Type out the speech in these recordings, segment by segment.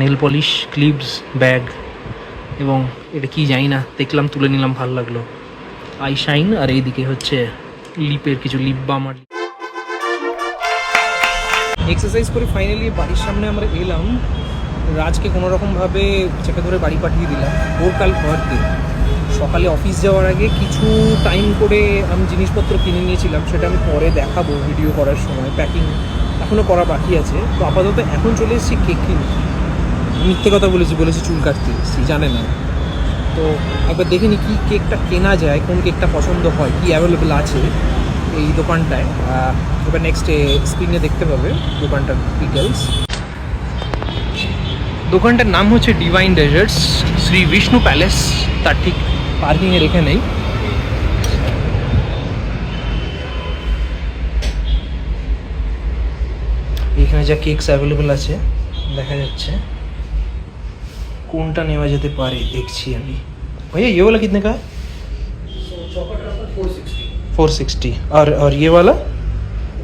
Nail polish, clips, bag এবং এটা কি জানি না, দেখলাম তুলে নিলাম, ভালো লাগলো। আই শাইন, আর এইদিকে হচ্ছে লিপের কিছু লিপ বাম। আর এক্সারসাইজ করে ফাইনালি বাড়ির সামনে আমরা এলাম। রাজকে কোনোরকমভাবে চেপে ধরে বাড়ি পাঠিয়ে দিলাম। ওর কাল বার্থডে, সকালে অফিস যাওয়ার আগে কিছু টাইম করে আমি জিনিসপত্র কিনে নিয়েছিলাম, সেটা আমি পরে দেখাবো ভিডিও করার সময়। প্যাকিং এখনও করা বাকি আছে। তো আপাতত এখন চলে এসেছি কেক কিনতে। মিথ্যে কথা বলেছি চুল কাটতে এসেছি, জানে না। তো একবার দেখে নি কী কেকটা কেনা যায়, কোন কেকটা পছন্দ হয়, কি অ্যাভেলেবেল আছে এই দোকানটায়। এবার নেক্সট স্ক্রিনে দেখতে পাবে দোকানটার ডিটেলস। দোকানটার নাম হচ্ছে divine desserts, Shri Vishnu palace, তার ঠিক পার্কিংয়ের এখানেই। এখানে যা কেকস অ্যাভেলেবেল আছে দেখা যাচ্ছে, কোনটা নেওয়া যেতে পারে দেখছি আমি। भैया ये वाला कितने का है? Chocolate truffle 460, 460। और ये वाला?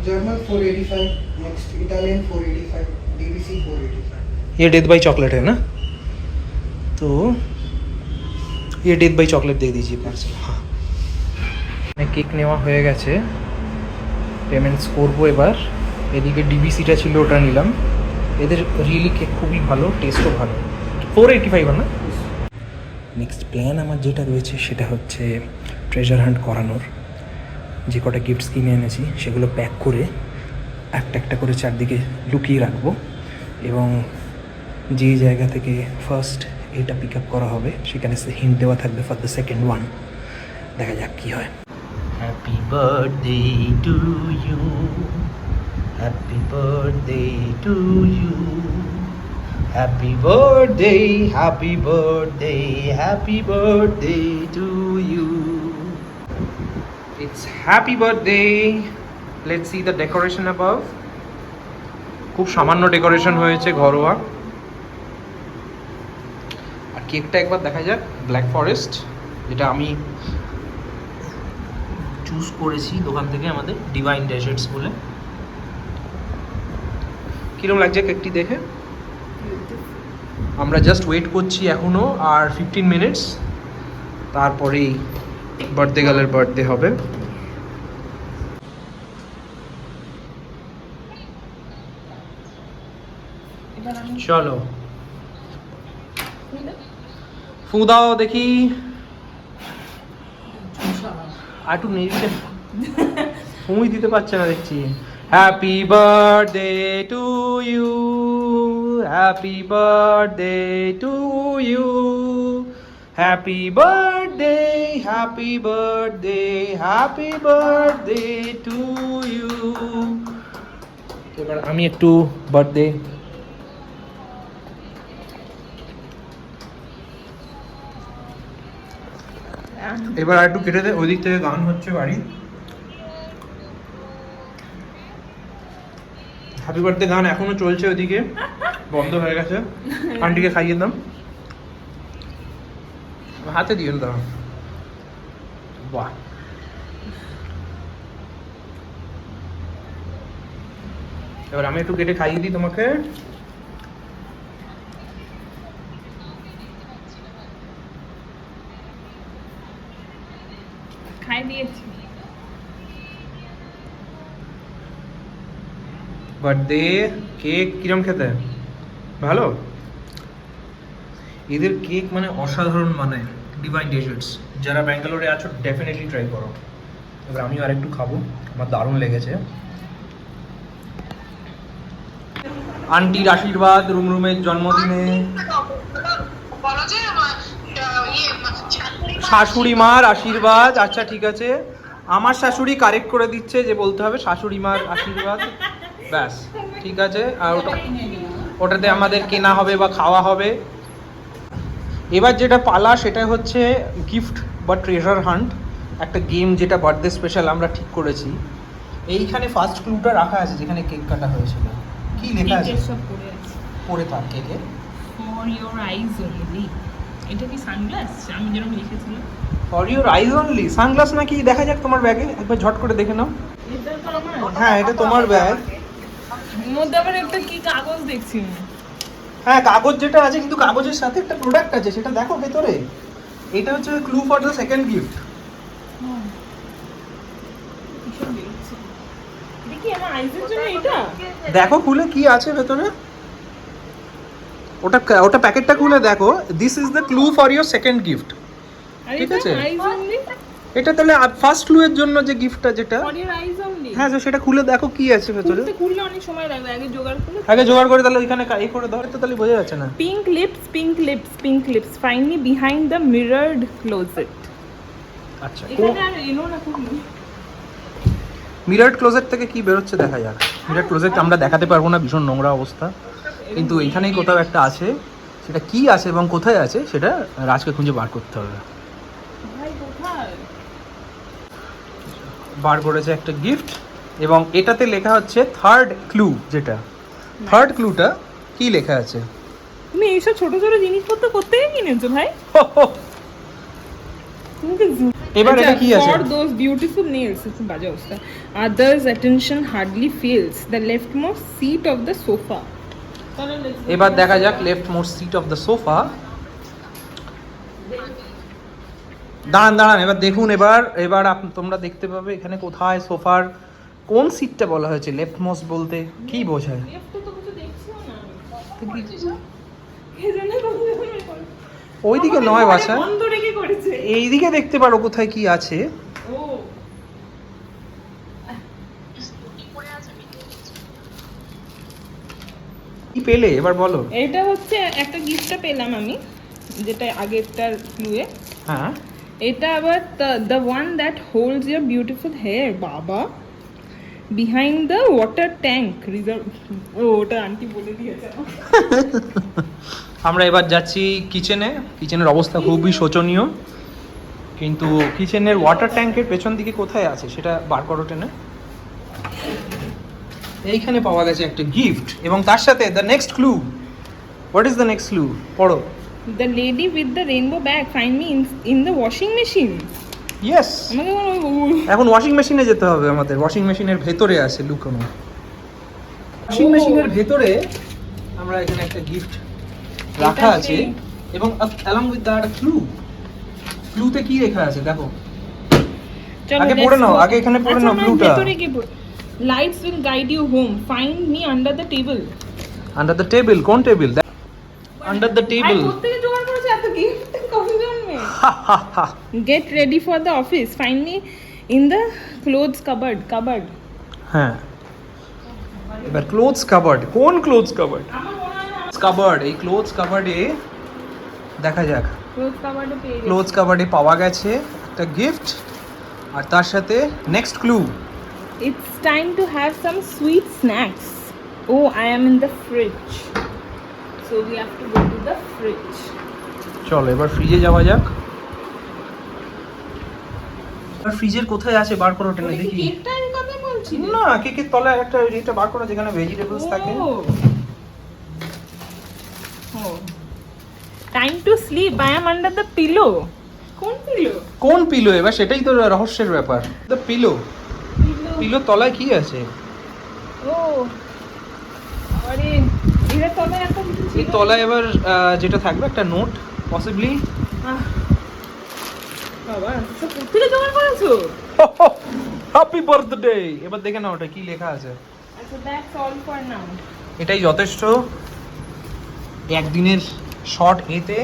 German 485, next Italian 485, DBC 485। ये डेथ बाई चॉकलेट है ना, तो ये डेथ बाई चॉकलेट दे दीजिए पार्सल। हाँ, কেক নেওয়া হয়ে গেছে, পেমেন্টস করবো এবার। এদিকে ডিবিসিটা ছিল, ওটা নিলাম। এদের রিয়েলি কেক খুবই ভালো, টেস্টও ভালো। 485 না? নেক্সট প্ল্যান আমার যেটা রয়েছে সেটা হচ্ছে ট্রেজার হান্ট করানোর। যে কটা গিফটস কিনে এনেছি সেগুলো প্যাক করে একটা একটা করে চারদিকে লুকিয়ে রাখবো, এবং যে জায়গা থেকে ফার্স্ট এটা পিক আপ করা হবে সেখানে হিন্ট দেওয়া থাকবে ফর দ্য সেকেন্ড ওয়ান। দেখা যাক কী হয়। Happy birthday to you, happy birthday to you, happy birthday, happy birthday, happy birthday to you. It's happy birthday. Let's see the decoration above. খুব সামান্য ডেকোরেশন হয়েছে, ঘরোয়া। আর কেকটা একবার দেখা যাক। ব্ল্যাক ফরেস্ট, যেটা আমি চুজ করেছি দোকান থেকে, আমাদের ডিভাইন ডেজার্টস বলে। কীরকম লাগছে কেকটি দেখে? আমরা জাস্ট ওয়েট করছি এখনও, আর 15 মিনিটস, তারপরেই বার্থডে গার্লের বার্থডে হবে। চলো ফু দাও দেখি। আর একটু নেড়ে, ফুঁই দিতে পারছে না দেখছি। Happy birthday to you, happy birthday to you, happy birthday, happy birthday, happy birthday to you. এবার আমি একটু বার্থডে, এবার একটু কেটে দে। ওই দিক থেকে গান হচ্ছে বাড়ি। হ্যাপি বার্থডে গান এখনো চলছে, ওইদিকে বন্ধ হয়ে গেছে। আন্টিকে খাইয়ে দাম, হাতে দিয়ে দাও। বাহ, এবার আমি একটু কেটে খাইয়ে দিই তোমাকে। খাই দিয়েছি। বার্থডে কেক কিরম খেতে? ভালো। এদের কেক মানে অসাধারণ বানায় ডিভাইন ডেজার্টস। যারা ব্যাঙ্গালোরে আছো ডেফিনেটলি ট্রাই করো। এবার আমিও আরেকটু খাবো, আমার দারুণ লেগেছে। আন্টির আশীর্বাদ রুমের জন্মদিনে। শাশুড়ি মার আশীর্বাদ। আচ্ছা ঠিক আছে, আমার শাশুড়ি কারেক্ট করে দিচ্ছে যে বলতে হবে শাশুড়ি মার আশীর্বাদ, ব্যাস ঠিক আছে। আর ওটাতে আমাদের কেনা হবে বা খাওয়া হবে। এবার যেটা পালা সেটা হচ্ছে গিফট বা ট্রেজার হান্ট, একটা গেম যেটা বার্থডে স্পেশাল আমরা ঠিক করেছি। এইখানে ফার্স্ট ক্লুটা রাখা আছে যেখানে কেক কাটা হয়েছিল। কি লেখা আছে? সব পড়ে আছে। পড়ে থাক কেকে। For your eyes only. এটা কি সানগ্লাস? আমি যেরকম লিখেছিলাম। For your eyes only sunglass নাকি? দেখা যাক তোমার ব্যাগে, একবার ঝট করে দেখে নাও। এটা তো আমার। হ্যাঁ, এটা তোমার ব্যাগ। মধ্যে আবার একটা কি কাগজ দেখছি। হ্যাঁ কাগজ যেটা আছে, কিন্তু কাগজের সাথে একটা প্রোডাক্ট আছে, সেটা দেখো ভেতরে। এটা হচ্ছে clue for the second gift. দেখি আমার আইজের জন্য এটা। দেখো খুলে কি আছে ভেতরে, ওটা প্যাকেটটা খুলে দেখো। This is the clue for your second gift. আরে ঠিক এটা আছে। আইজ অনলি, এটা তাহলে ফার্স্ট ক্লু এর জন্য যে গিফটটা যেটা, ফর ইওর আইজ অনলি। হ্যাঁ তো সেটা খুলে দেখো কি আছে ভেতরে। খুললে অনেক সময় লাগবে, আগে জোগাড় করে। আগে জোগাড় করে তাহলে ওইখানে এই করে ধরে তো তাহলে বোঝা যাচ্ছে না। Pink lips, find me behind the mirrored closet. আচ্ছা, এখানে আর এনো না কোনো। মিরার ক্লোজেট থেকে কি বেরোচ্ছে দেখা যাক। মিরার ক্লোজেট আমরা দেখাতে পারবো না, ভীষণ নোংরা অবস্থা, কিন্তু এইখানেই কোথাও একটা আছে। সেটা কি আছে এবং কোথায় আছে সেটা রাজকে খুঁজে বার করতে হবে। ভাই কোথায়? বার করেছে একটা গিফট, এবং এটাতে লেখা হচ্ছে থার্ড ক্লু। যেটা থার্ড ক্লুটা কি লেখা আছে? তুমি এইসব ছোট ছোট জিনিসপত্র করতে কিনেছো ভাই? এবার এটা কি আছে? For those beautiful nails, it's বাজে অবস্থা. Others' attention hardly fails. The leftmost seat of the sofa. এবার দেখা যাক left most seat of the sofa. দাঁড়ান এবার দেখুন। এবার তোমরা দেখতে পাবে এখানে কোথায় সোফার কোন সিটটা বলা হয়েছে লেফট মোস্ট বলতে কি বোঝায়? লেফটে তো কিছু দেখছিও না। তো কি- কে জানে কোথায় করে। ওইদিকে নয় বাসা, বন্ধ রেখে করেছে। এইদিকে দেখতে পারো কোথায় কি আছে। ও কি পেলে এবার বলো। এটা হচ্ছে একটা গিফটটা পেলাম আমি, যেটা আগেরটার ক্লুয়ে। হ্যাঁ, এটা আবার the one that holds your beautiful hair, বাবা, behind the water tank reserve. ও ওটা আন্টি বলে দিয়েছে। আমরা এবার যাচ্ছি কিচেনে। কিচেনের অবস্থা খুবই শোচনীয়, কিন্তু কিচেনের ওয়াটার ট্যাঙ্কের পেছন দিকে কোথায় আছে সেটা বার করো টেনে। এইখানে পাওয়া গেছে একটা গিফট, এবং তার সাথে the next clue. What is the next clue? পড়ো। The lady with the rainbow bag, find me in the washing machine. Yes, আমাকে এখন ওয়াশিং মেশিনে যেতে হবে আমাদের। ওয়াশিং মেশিনের ভেতরে আছে লুকানো। ওয়াশিং মেশিনের ভেতরে আমরা এখানে একটা গিফট রাখা আছে, এবং অ্যালং উইথ দ্যাট ক্লু। ক্লুতে কি লেখা আছে দেখো। আগে পড়ে নাও, আগে এখানে পড়ে নাও ক্লুটা। Lights will guide you home, find me under the table. Under the table? কোন টেবিল? Under the table. কোত্থেকে জোগাড় করেছে এত গিফট? কখন মে? Get ready for the office, find me in the clothes cupboard. হ্যাঁ, এবার ক্লোথস কাবার্ড। কোন ক্লোথস কাবার্ড? কাবার্ড, এই ক্লোথস কাবার্ডে দেখা যাক। ক্লোথস কাবার্ডে পেয়ে গেছি। ক্লোথস কাবার্ডে পাওয়া গেছে একটা গিফট, আর তার সাথে next clue. It's time to have some sweet snacks. Oh, I am in the fridge. So we have to go to the fridge. চলো এবার ফ্রিজে যাওয়া যাক। আর ফ্রিজের কোথায় আছে বার করো টেনে দেখি। কেকটার কথা বলছি না, কেকের তলায় একটা এটা বার করো যেখানে ভেজিটেবলস থাকে। Time to sleep. I am under the pillow. কোন পিলো? কোন পিলো? এবার সেটাই তো রহস্যের ব্যাপার। The pillow. পিলোর তলায় কি আছে? ও আরে এর তলায় একটা কিছু ছিল। এই তলায় এবার যেটা থাকবে একটা নোট পসিবলি। বাবা সব কোত্থেকে জোগাড় করেছো? Happy birthday. এবার দেখে নাও ওটা কি লেখা আছে। আচ্ছা, দ্যাটস অল ফর নাও। এটাই যথেষ্ট। একদিনের শর্ট এতে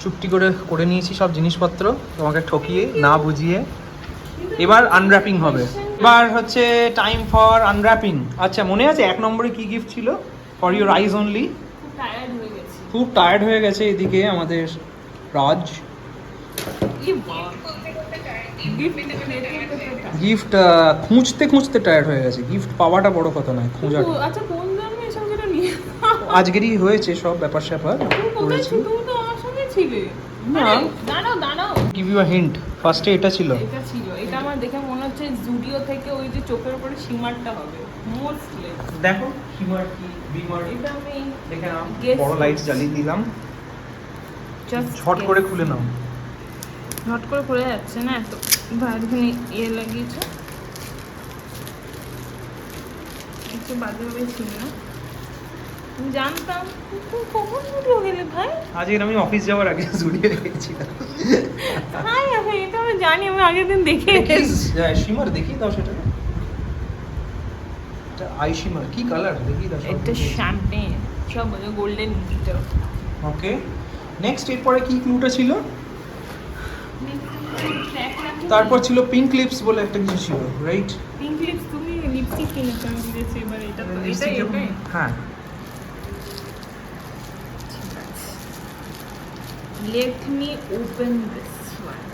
চুক্তি করে নিয়েছি সব জিনিসপত্র, তোমাকে ঠকিয়ে না বুঝিয়ে। এবার আনর্যাপিং হবে। এবার হচ্ছে টাইম ফর আনর্যাপিং। আচ্ছা, মনে আছে 1 নম্বরে কি গিফট ছিল? For your eyes only. খুব টায়ার্ড হয়ে গেছি। খুব টায়ার্ড হয়ে গেছে এদিকে আমাদের রাজ। গিফট খুঁজতে খুঁজতে টায়ার্ড হয়ে গেছে। গিফট পাওয়াটা বড় কথা নয়, খোঁজাটা। আচ্ছা, কোন জন্মে এসব যেটা নিয়ে আজকেরই হয়েছে সব ব্যাপার স্যাপার করেছি। তুমি তো আমার সঙ্গে ছিলে না। আরে, দাঁড়াও গিভ ইউ আ হিন্ট। ফার্স্টে এটা ছিল। এটা ছিল। এটা আমার দেখে মনে হচ্ছে জুডিও থেকে ওই যে চোখের উপরে সীমারটা হবে মোস্টলি। দেখো সীমার কি বিমার। এটা আমি দেখে নাও। Guess বড় লাইটস জ্বালিয়ে দিলাম, জাস্ট ঝট করে খুলে নাও। ঝট করে খুলে যাচ্ছে না, এত বাইরেখানে ইয়ে লাগিয়েছে। একটু বাজেভাবে ছিল না। আমি জানতাম তুই কখন স্টুডিও গেলে ভাই? আজকে আমি অফিস যাওয়ার আগে স্টুডিও গেছিলাম। হাই আমি এটা আমি জানি, আমি আগের দিন দেখে এসেছি। শিমার দেখি দাও সেটা। এটা আই শিমার কি কালার দেখি দাও। এটা শ্যাম্পেন, সব গোল্ডেন গিটার। ওকে, নেক্সট এরপরে কি ক্লুটা ছিল? তারপর ছিল পিঙ্ক লিপস বলে একটা কিছু ছিল, রাইট? পিঙ্ক লিপস, তুমি লিপস্টিক কিনেছো আমি বুঝেছি, এবার এটা তো এটাই। হ্যাঁ, Let me open this one.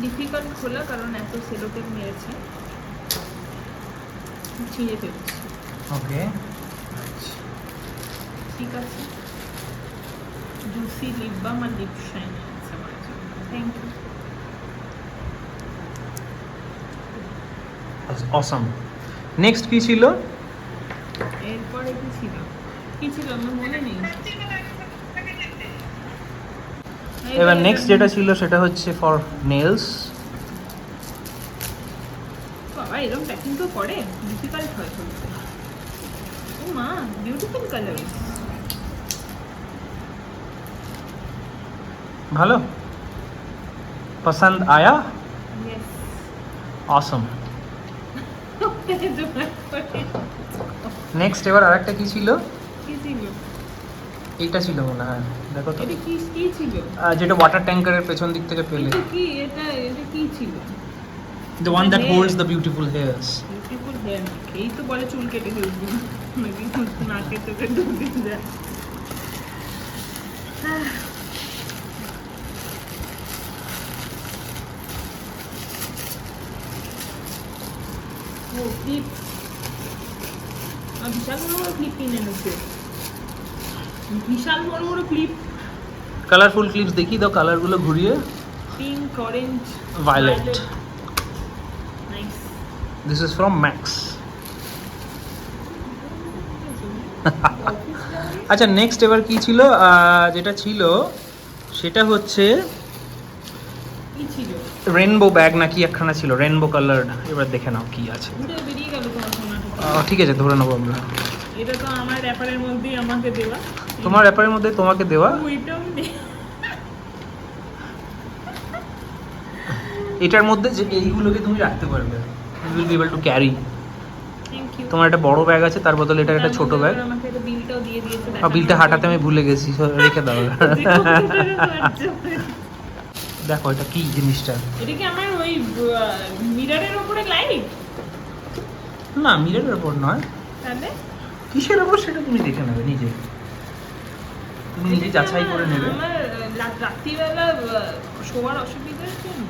Difficult খোলা কারণ এত সেলোটেপ মেরেছে, ছিঁড়ে ফেলছি। ওকে, ঠিক আছে, জুসি লিপ বাম আর লিপ শাইন আছে আমার জন্য। Thank you. অসাম। নেক্সট কি ছিল? এরপরে কি ছিল? কি ছিল আমার মনে নেই। এবার নেক্সট যেটা ছিল সেটা হচ্ছে ফর নেলস। বাবা এরকম প্যাকিং তো করে, ডিফিকাল্ট হয় খুলতে। ও মা, বিউটিফুল কালার। ভালো, পছন্দ আয়া? ইয়েস। অসম। নেক্সট এবার আরেকটা কি ছিল? কি ছিল? এইটা ছিল মনে হয়, দেখো তো। এটা কি কি ছিল? যেটা ওয়াটার ট্যাঙ্কারের পেছন দিক থেকে পেলে। এটা কি, এটা এটা কি ছিল? The one that Hair. holds the beautiful hairs. Beautiful hair. এই তো বলে চুল কেটে ফেলবো নাকি নাকে চোখে ঢুকে যায়। ও ক্লিপ, বিশাল বড় বড় ক্লিপ কিনে এনেছে, বিশাল বড় বড় ক্লিপ। কালারফুল ক্লিপস দেখি দাও, কালারগুলো ঘুরিয়ে। Pink, orange, Violet. Nice. This is from Max. আচ্ছা, নেক্সট এবার কি ছিল? যেটা ছিল সেটা হচ্ছে কি ছিল? রেনবো ব্যাগ নাকি একখানা ছিল, রেনবো কালার্ড। এবার দেখে নাও কি আছে। উড়ে বেরিয়ে গেল তোমার সোনাটা। ঠিক আছে, ধরে নেবো আমরা। এটা তো আমার র্যাপারের মধ্যেই আমাকে দেওয়া। তোমার ব্যাপারের মধ্যে তোমাকে দেওয়া। ওইটাও নেই। এটার মধ্যে যে এইগুলোকে তুমি রাখতে পারবে, you will be able to carry. Thank you. তোমার একটা বড় ব্যাগ আছে, তার বদলে এটা একটা ছোট ব্যাগ। আমাকে একটা বিলটাও দিয়ে দিয়েছে। বিলটা হাঁটাতে আমি ভুলে গেছি, রেখে দাও। দেখো এটা কি জিনিসটা। এটা কি আমার ওই মিররের উপরে লাইট? না, মিররের উপর নয়। তাহলে কিসের উপর সেটা তুমি দেখে নেবে নিজে, তুমি নিজে যাচাই করে নেবে। আমার রাত্রিবেলা শোয়ার অসুবিধার জন্য।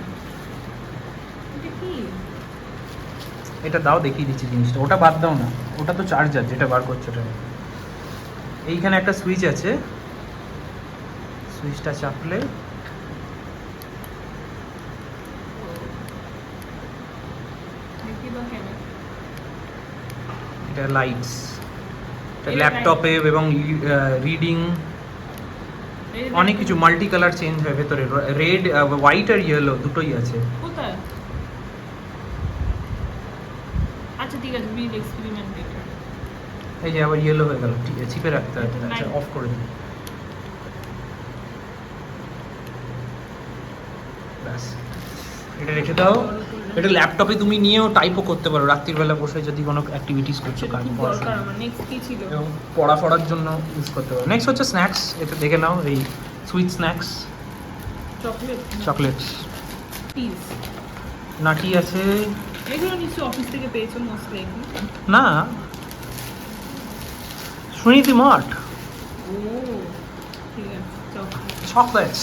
এটা কি? এটা দাও, দেখিয়ে দিচ্ছি জিনিসটা। ওটা বাদ দাও না, ওটা তো চার্জার যেটা বার করছো ওটা। এইখানে একটা সুইচ আছে, সুইচটা চাপলে দেখি বা কেন? এটা লাইটস। এটা এটা ল্যাপটপে এবং রিডিং অনেক কিছু মাল্টি কালার চেঞ্জ হয় ভেতরে। রেড, হোয়াইট আর ইয়েলো দুটোই আছে। কোথায়? আচ্ছা ঠিক আছে, বিল এক্সপেরিমেন্টেটর। এই যে আবার ইয়েলো হয়ে গেল, ঠিক আছে, চিপে রাখতে হবে। আচ্ছা, অফ করে দিই। ব্যাস, এটা রেখে দাও। এটা ল্যাপটপে তুমি নিয়েও টাইপও করতে পারো রাত্রিবেলা বসে, যদি কোনো অ্যাক্টিভিটিস করছো, সেটা কাজ খুব দরকার আমার। নেক্সট কি ছিল? এবং পড়ার জন্য ইউজ করতে পারো। নেক্সট হচ্ছে স্ন্যাক্স। এটা দেখে নাও, এই sweet snacks, chocolate, chocolates, piece. Nutty আছে। এগুলো নিশ্চয়ই অফিস থেকে পেয়েছো মোস্টলি। না, সুনীতি মঠ ও ঠিক আছে, চকলেট। চকলেটস।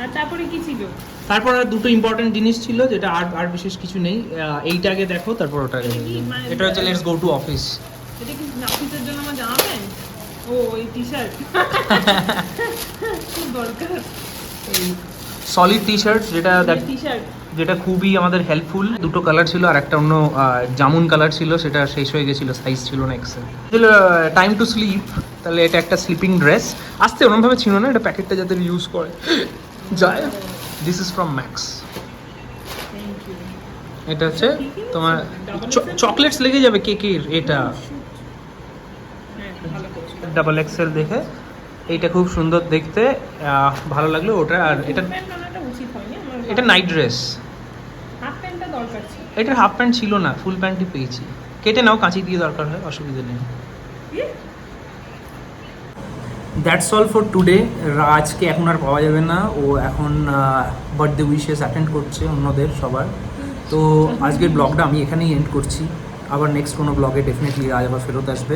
আর তারপরে কি ছিল? তারপর আর দুটো ইম্পর্টেন্ট জিনিস ছিল, যেটা আর বিশেষ কিছু নেই। এইটা আগে দেখো, তারপর ওটা আগে দেখো। মানে- এটা হচ্ছে লেটস গো টু অফিস। এটা কি অফিসের জন্য আমার জামা প্যান্ট? ও ওই টি শার্ট। খুব দরকার solid T shirt, T shirt. যেটা খুবই আমাদের হেল্পফুল। দুটো কালার ছিল, আর একটা অন্য জামুন কালার ছিল, সেটা শেষ হয়ে গেছিল, সাইজ ছিল না এক্সেল। টাইম টু স্লিপ, তাহলে এটা একটা স্লিপিং ড্রেস। আসতে ওরমভাবে ছিল না, এটা প্যাকেটটা যাতে ইউজ করে যায়। This is from Max. Thank you. এটা হচ্ছে তোমার Double XL? চকলেটস লেগে যাবে কেকের এটা হ্যাঁ, ভালো করেছো। ডাবল এক্সেল দেখে এইটা খুব সুন্দর দেখতে, ভালো লাগলো ওটা। আর এটা Full pant আনাটা উচিত হয়নি, আমার এটা নাইট ড্রেস, হাফ প্যান্টটা দরকার ছিল। এটার হাফ প্যান্ট ছিল না, ফুল প্যান্টই পেয়েছি। কেটে নাও, কাঁচি দিয়ে দরকার হয়, অসুবিধা নেই। That's all for today. আজকে এখন আর পাওয়া যাবে না, ও এখন বার্থডে উইশেস অ্যাটেন্ড করছে অন্যদের সবার। তো আজকের ব্লগটা আমি এখানেই এন্ড করছি। আবার নেক্সট কোনো ব্লগে ডেফিনেটলি রাজ আবার ফেরত আসবে।